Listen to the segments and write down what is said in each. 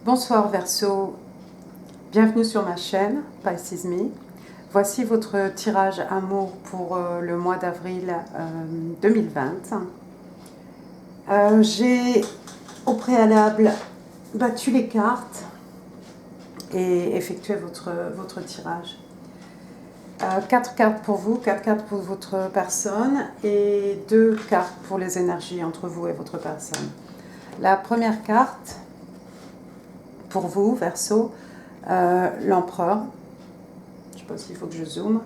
Bonsoir Verseau, bienvenue sur ma chaîne Pisces Me. Voici votre tirage amour pour le mois d'avril 2020. J'ai au préalable battu les cartes et effectué votre tirage. 4 cartes pour vous, 4 cartes pour votre personne et 2 cartes pour les énergies entre vous et votre personne. La première carte pour vous, Verseau, l'empereur. Je ne sais pas s'il faut que je zoome.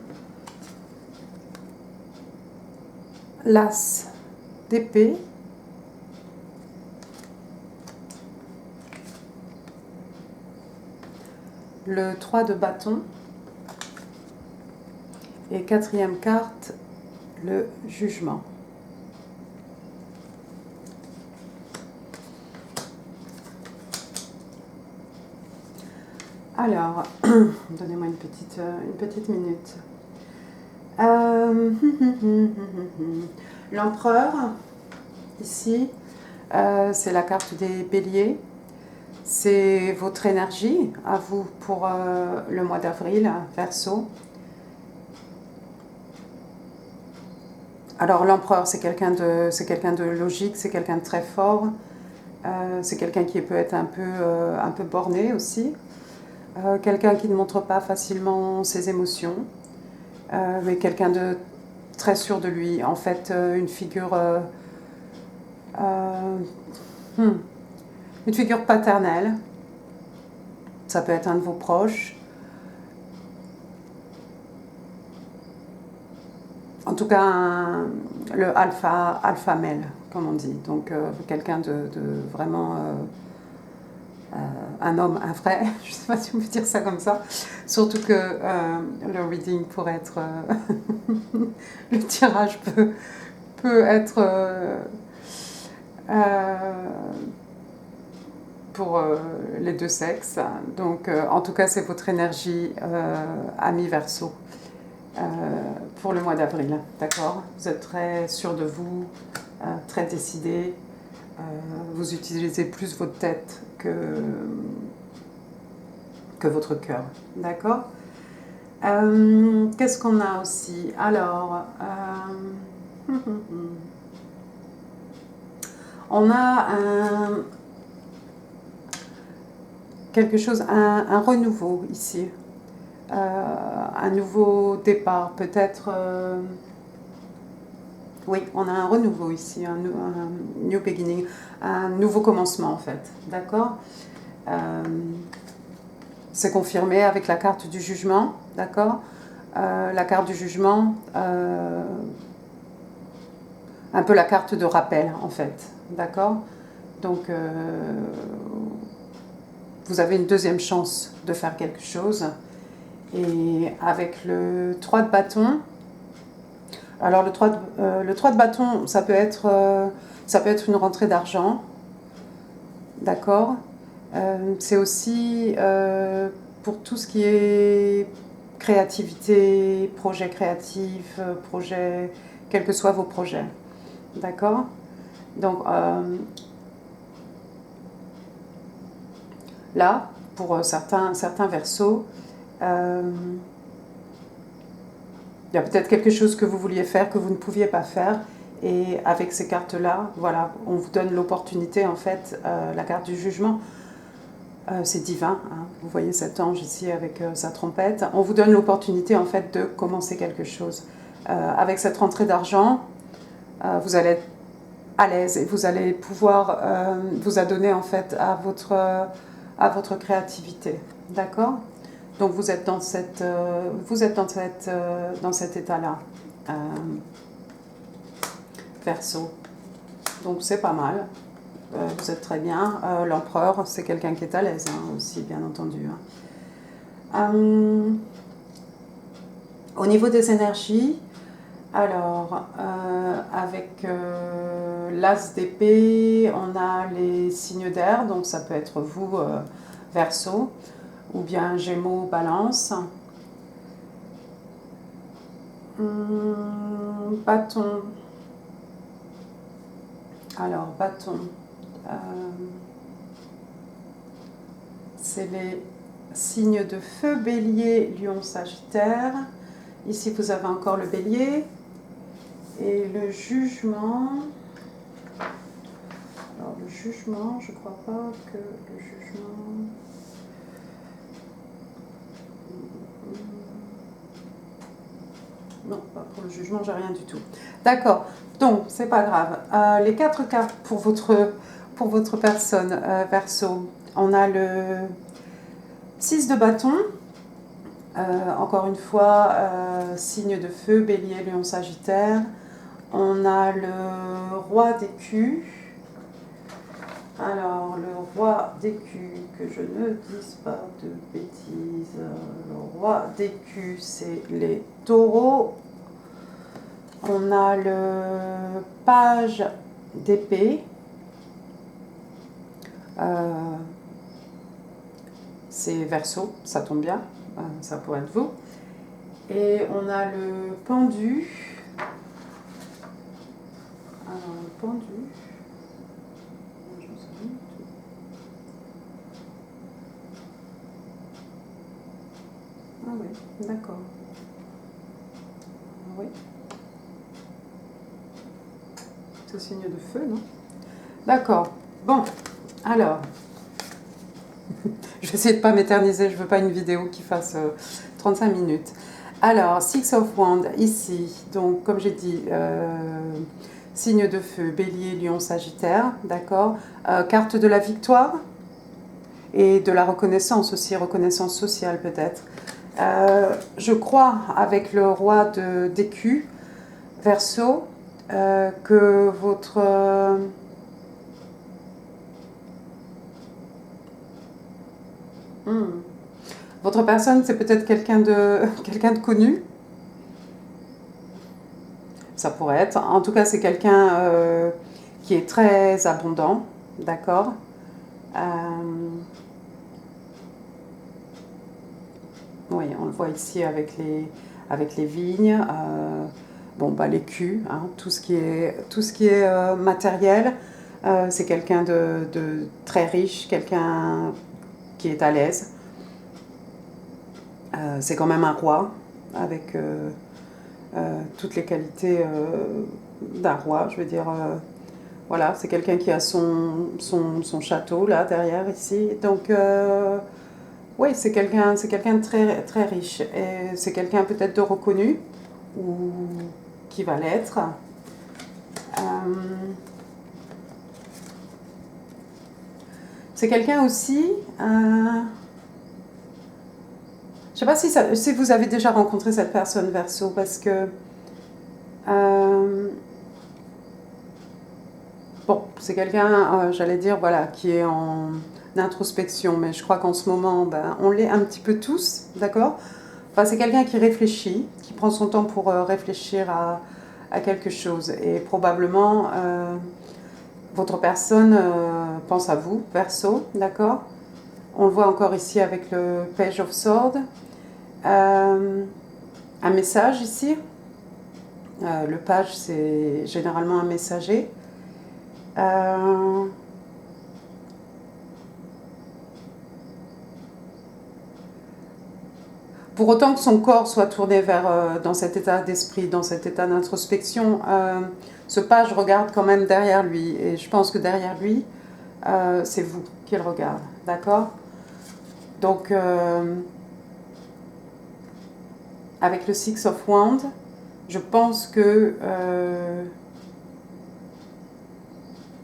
L'as d'épée. Le 3 de bâton. Et quatrième carte, le jugement. Alors, donnez-moi une petite minute. L'empereur, ici, c'est la carte des béliers. C'est votre énergie à vous pour le mois d'avril, Verseau. Alors l'empereur, c'est quelqu'un de logique, c'est quelqu'un de très fort. C'est quelqu'un qui peut être un peu borné aussi. Quelqu'un qui ne montre pas facilement ses émotions. Mais quelqu'un de très sûr de lui. En fait, une figure paternelle. Ça peut être un de vos proches. En tout cas, le alpha male, comme on dit. Donc, quelqu'un de vraiment un homme, un vrai. Je ne sais pas si on peut dire ça comme ça. Surtout que le reading pourrait être... le tirage peut être... pour les deux sexes. Donc, en tout cas, c'est votre énergie ami Verseau pour le mois d'avril. D'accord? Vous êtes très sûr de vous, très décidé. Vous utilisez plus votre tête que votre cœur. D'accord? Qu'est-ce qu'on a aussi? Alors, on a quelque chose, un renouveau ici. Un nouveau départ, peut-être... oui, on a un renouveau ici, un new beginning, un nouveau commencement en fait. D'accord? C'est confirmé avec la carte du jugement. D'accord? La carte du jugement, un peu la carte de rappel en fait. D'accord? Donc, vous avez une deuxième chance de faire quelque chose. Et avec le 3 de bâton, alors le 3 de bâton, ça peut être une rentrée d'argent, d'accord. C'est aussi pour tout ce qui est créativité, projet créatif, projet, quels que soient vos projets, d'accord. Donc là, pour certains Verseaux, il y a peut-être quelque chose que vous vouliez faire, que vous ne pouviez pas faire. Et avec ces cartes-là, voilà, on vous donne l'opportunité, en fait, la carte du jugement, c'est divin. Hein. Vous voyez cet ange ici avec sa trompette. On vous donne l'opportunité, en fait, de commencer quelque chose. Avec cette rentrée d'argent, vous allez être à l'aise et vous allez pouvoir vous adonner, en fait, à votre créativité. D'accord ? Donc vous êtes dans cet état-là, Verseau. Donc c'est pas mal. Vous êtes très bien. L'empereur, c'est quelqu'un qui est à l'aise hein, aussi, bien entendu. Hein. Au niveau des énergies, alors avec l'as d'épée, on a les signes d'air, donc ça peut être vous, Verseau, ou bien Gémeaux, Balance. Bâton. Alors, bâton. c'est les signes de feu, Bélier, Lion, Sagittaire. Ici, vous avez encore le Bélier. Et le jugement... Alors, le jugement, je ne crois pas que le jugement... Non, pas pour le jugement, j'ai rien du tout. D'accord, donc c'est pas grave. Les 4 cartes pour votre personne, Verseau. On a le 6 de bâton. Encore une fois, signe de feu, Bélier, Lion, Sagittaire. On a le roi d'écus. Alors, le roi d'écus, que je ne dise pas de bêtises. Le roi d'écus, c'est les taureaux. On a le page d'épée. C'est Verseau, ça tombe bien, ça pourrait être vous. Et on a le pendu. Alors, le pendu. Ah oui, d'accord. Oui. C'est signe de feu, non? D'accord. Bon, alors. Je vais essayer de ne pas m'éterniser, je ne veux pas une vidéo qui fasse 35 minutes. Alors, Six of Wands, ici, donc comme j'ai dit, signe de feu, Bélier, Lion, Sagittaire, d'accord. Carte de la victoire et de la reconnaissance aussi, reconnaissance sociale peut-être. Je crois, avec le roi d'écus, Verseau, que votre personne, c'est peut-être quelqu'un de connu. Ça pourrait être. En tout cas, c'est quelqu'un qui est très abondant, d'accord. Oui, on le voit ici avec les vignes. Bon, bah, les culs, hein, tout ce qui est matériel. C'est quelqu'un de très riche, quelqu'un qui est à l'aise. C'est quand même un roi, avec toutes les qualités d'un roi, je veux dire. Voilà, c'est quelqu'un qui a son château, là, derrière, ici. Donc, oui, c'est quelqu'un de très, très riche. Et c'est quelqu'un peut-être de reconnu, ou qui va l'être. C'est quelqu'un aussi... je ne sais pas si vous avez déjà rencontré cette personne, Verseau, parce que... bon, c'est quelqu'un, j'allais dire, voilà, qui est en introspection, mais je crois qu'en ce moment, ben, on l'est un petit peu tous, d'accord. Enfin, c'est quelqu'un qui réfléchit, qui prend son temps pour réfléchir à quelque chose. Et probablement, votre personne pense à vous, Verseau, d'accord. On le voit encore ici avec le Page of Swords. Un message ici. Le page, c'est généralement un messager. Pour autant que son corps soit tourné dans cet état d'esprit, dans cet état d'introspection, ce page regarde quand même derrière lui. Et je pense que derrière lui, c'est vous qu'il regarde. D'accord? Donc, avec le Six of Wands, je pense que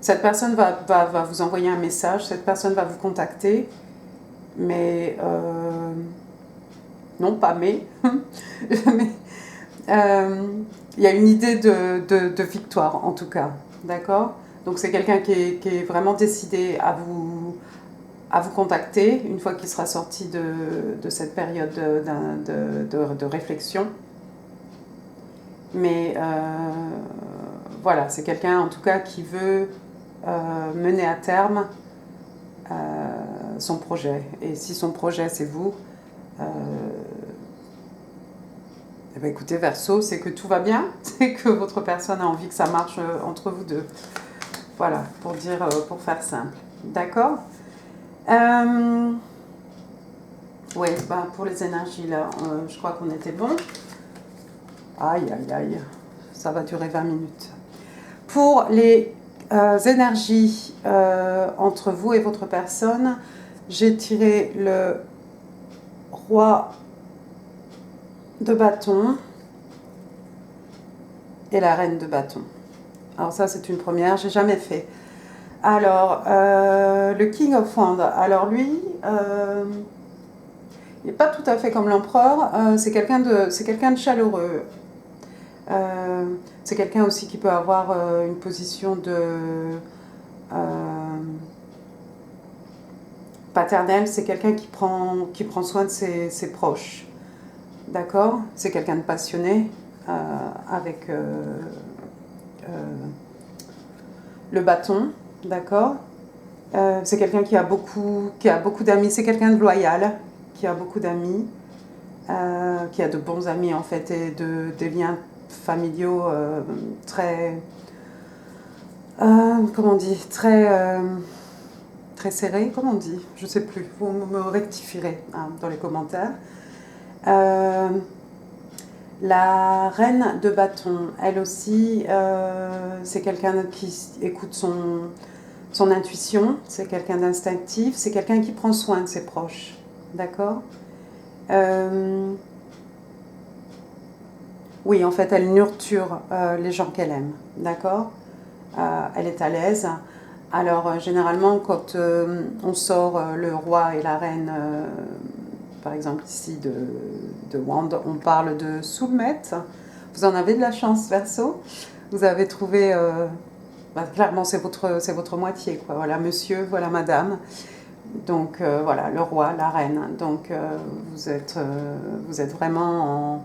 cette personne va vous envoyer un message, cette personne va vous contacter, mais... non, pas mais... mais il y a une idée de victoire, en tout cas. D'accord? Donc c'est quelqu'un qui est vraiment décidé à vous contacter une fois qu'il sera sorti de cette période de réflexion. Mais voilà, c'est quelqu'un en tout cas qui veut mener à terme son projet. Et si son projet c'est vous, eh bien, écoutez, Verseau, c'est que tout va bien, c'est que votre personne a envie que ça marche entre vous deux. Voilà, pour faire simple. D'accord? Oui, bah, pour les énergies, là, je crois qu'on était bon. Aïe, aïe, aïe. Ça va durer 20 minutes. Pour les énergies entre vous et votre personne, j'ai tiré le roi de bâton et la reine de bâton. Alors ça, c'est une première, j'ai jamais fait. Alors, le King of Wands, alors lui, il n'est pas tout à fait comme l'empereur, c'est quelqu'un de chaleureux. C'est quelqu'un aussi qui peut avoir une position de paternelle, c'est quelqu'un qui prend soin de ses proches. D'accord? C'est quelqu'un de passionné, avec le bâton, d'accord? C'est quelqu'un qui a beaucoup d'amis, c'est quelqu'un de loyal, qui a beaucoup d'amis, qui a de bons amis en fait, et des liens familiaux très, comment on dit, très serrés, comment on dit, je ne sais plus, vous me rectifierez dans les commentaires. La reine de bâton, elle aussi, c'est quelqu'un qui écoute son intuition, c'est quelqu'un d'instinctif, c'est quelqu'un qui prend soin de ses proches, d'accord? Oui, en fait, elle nurture les gens qu'elle aime, d'accord? Elle est à l'aise. Alors, généralement, quand on sort le roi et la reine, par exemple ici de Wand, on parle de soulmate. Vous en avez de la chance, Verseau. Vous avez trouvé, clairement, c'est votre moitié, quoi. Voilà, monsieur, voilà, madame. Donc, voilà, le roi, la reine. Donc, vous êtes vraiment en...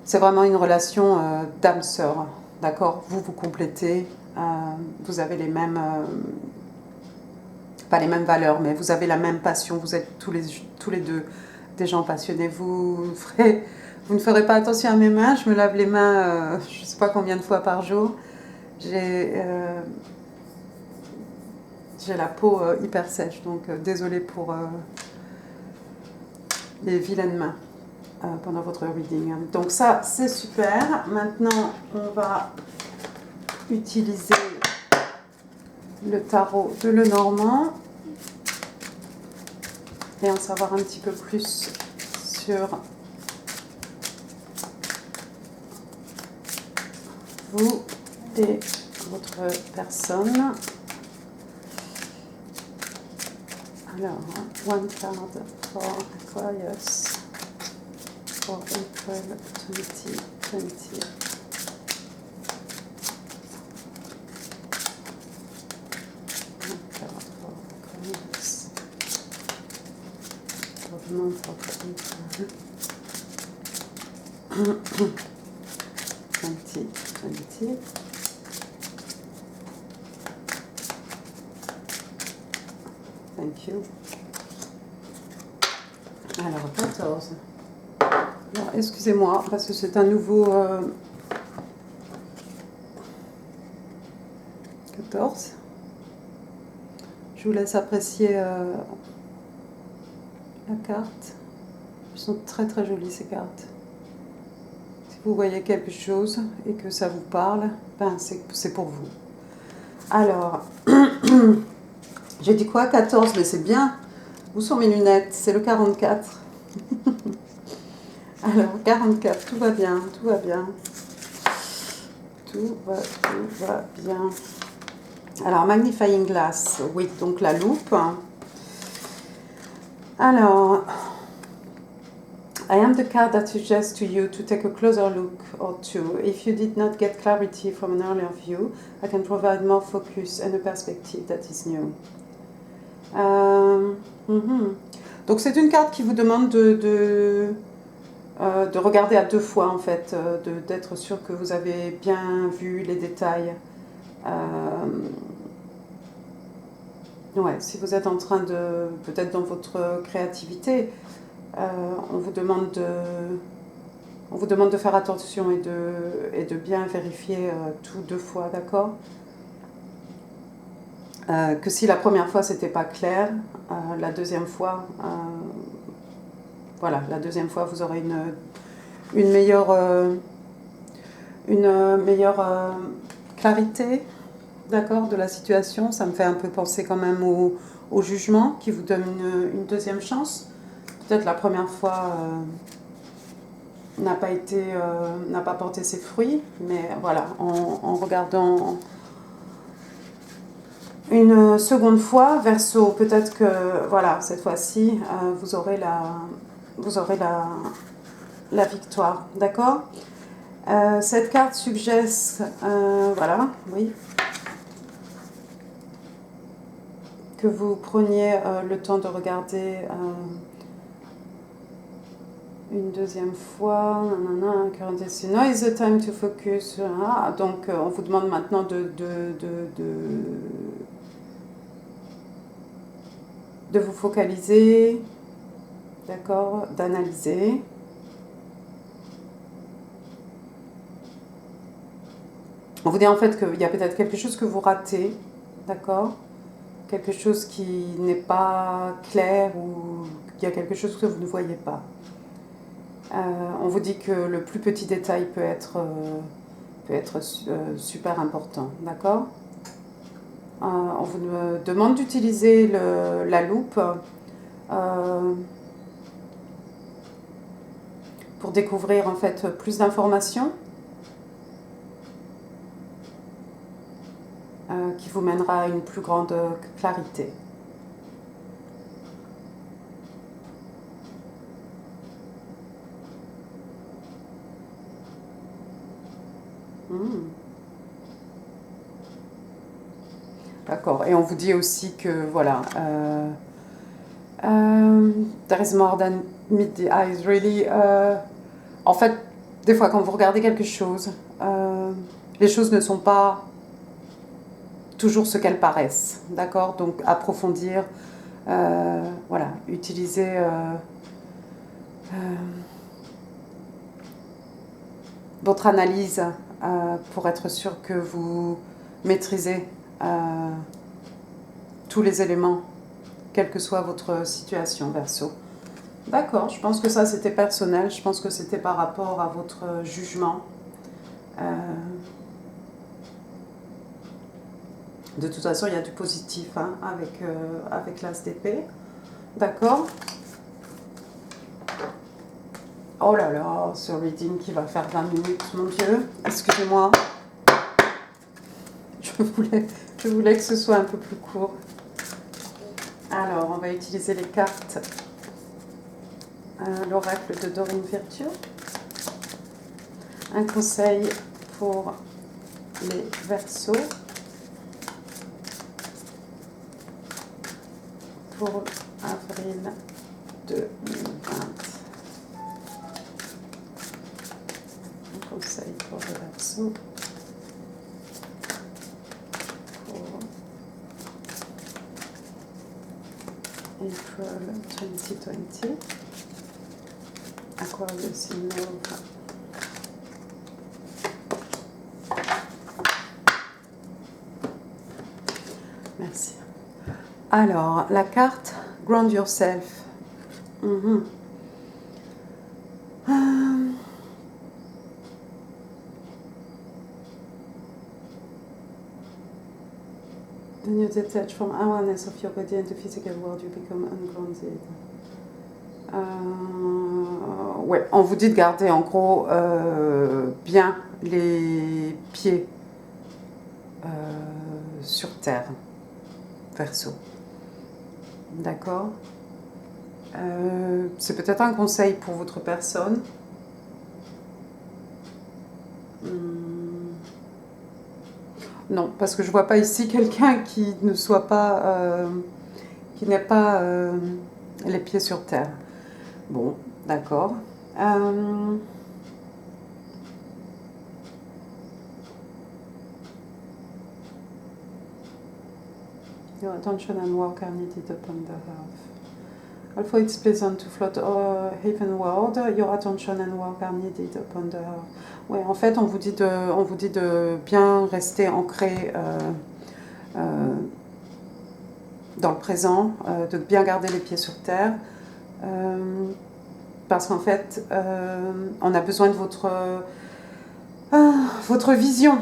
C'est vraiment une relation d'âme-sœur, d'accord? Vous complétez, vous avez les mêmes... pas les mêmes valeurs, mais vous avez la même passion, vous êtes tous les deux des gens passionnés. Vous ne ferez pas attention à mes mains, je me lave les mains je ne sais pas combien de fois par jour. J'ai la peau hyper sèche, donc désolée pour les vilaines mains pendant votre reading. Donc ça, c'est super. Maintenant, on va utiliser le tarot de Lenormand et en savoir un petit peu plus sur vous et votre personne. Alors, one card for Aquarius for April 2020. One card for Aquarius for the month of April 2020. Thank you. Alors, 14. Alors, excusez-moi, parce que c'est un nouveau 14. Je vous laisse apprécier la carte. Elles sont très très jolies ces cartes. Si vous voyez quelque chose et que ça vous parle, ben c'est pour vous. Alors, j'ai dit quoi? 14, mais c'est bien. Où sont mes lunettes? C'est le 44. Alors, 44, tout va bien, tout va bien. Tout va bien. Alors, Magnifying Glass, oui, donc la loupe. Alors, I am the card that suggests to you to take a closer look or two. If you did not get clarity from an earlier view, I can provide more focus and a perspective that is new. Donc c'est une carte qui vous demande de regarder à deux fois en fait, d'être sûr que vous avez bien vu les détails. Ouais, si vous êtes en train de, peut-être dans votre créativité, on vous demande de faire attention et de bien vérifier tout deux fois, d'accord? Que si la première fois c'était pas clair, la deuxième fois voilà, la deuxième fois, vous aurez une meilleure, clarité, d'accord, de la situation. Ça me fait un peu penser quand même au jugement qui vous donne une deuxième chance. Peut-être la première fois n'a pas porté ses fruits, mais voilà, en regardant une seconde fois, Verseau, peut-être que voilà, cette fois-ci, vous aurez la victoire, d'accord. Cette carte suggère, voilà, oui, que vous preniez le temps de regarder une deuxième fois. Now is the time to focus. Ah, donc, on vous demande maintenant de vous focaliser, d'accord, d'analyser. On vous dit en fait qu'il y a peut-être quelque chose que vous ratez, d'accord, quelque chose qui n'est pas clair ou qu'il y a quelque chose que vous ne voyez pas. On vous dit que le plus petit détail peut être super important, d'accord. On vous demande d'utiliser la loupe pour découvrir en fait plus d'informations qui vous mènera à une plus grande clarité. D'accord. Et on vous dit aussi que voilà, there is more than meet the eyes, really. En fait, des fois, quand vous regardez quelque chose, les choses ne sont pas toujours ce qu'elles paraissent, d'accord. Donc, approfondir, voilà, utiliser votre analyse pour être sûr que vous maîtrisez tous les éléments, quelle que soit votre situation, Verseau. D'accord, je pense que ça c'était personnel, je pense que c'était par rapport à votre jugement. De toute façon, il y a du positif hein, avec l'as d'épée. D'accord. Oh là là, ce reading qui va faire 20 minutes, mon Dieu. Excusez-moi. Je voulais que ce soit un peu plus court. Alors, on va utiliser les cartes. L'oracle de Dorine Virtue. Un conseil pour les Verseaux. Pour avril 2020. Un conseil pour les Verseaux. Pour April 2020. Aquarius in Love. Merci. Alors, la carte Ground Yourself. When you detach from awareness of your body and the physical world, you become ungrounded. Ouais, on vous dit de garder en gros bien les pieds sur terre, Verseau. D'accord. C'est peut-être un conseil pour votre personne. Non, parce que je vois pas ici quelqu'un qui ne soit pas, qui n'ait pas les pieds sur terre. Bon, d'accord. Your attention and work are needed upon the earth. Although it's pleasant to float heavenward, your attention and work are needed upon the earth. Ouais, en fait, on vous dit de bien rester ancré dans le présent, de bien garder les pieds sur terre. Parce qu'en fait, on a besoin de votre vision.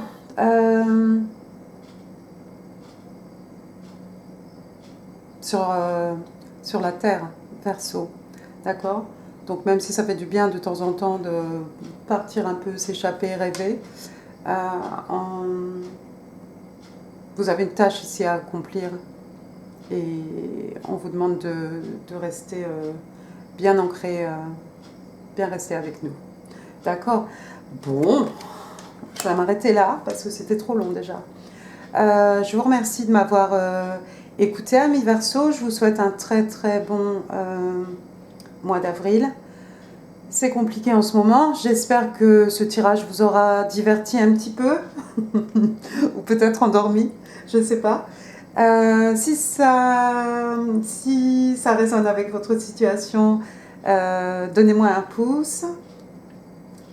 Sur la terre, Verseau. D'accord? Donc même si ça fait du bien de temps en temps de partir un peu, s'échapper, rêver, vous avez une tâche ici à accomplir et on vous demande de rester bien ancré, bien rester avec nous. D'accord? Bon, je vais m'arrêter là parce que c'était trop long déjà. Je vous remercie de m'avoir écouté, amis Verseau. Je vous souhaite un très très bon mois d'avril. C'est compliqué en ce moment. J'espère que ce tirage vous aura diverti un petit peu ou peut-être endormi, je ne sais pas. Si ça résonne avec votre situation, donnez-moi un pouce,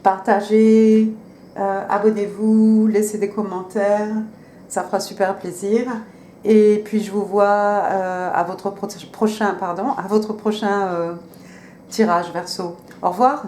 partagez, abonnez-vous, laissez des commentaires, ça fera super plaisir. Et puis je vous vois à votre prochain tirage Verseau. Au revoir.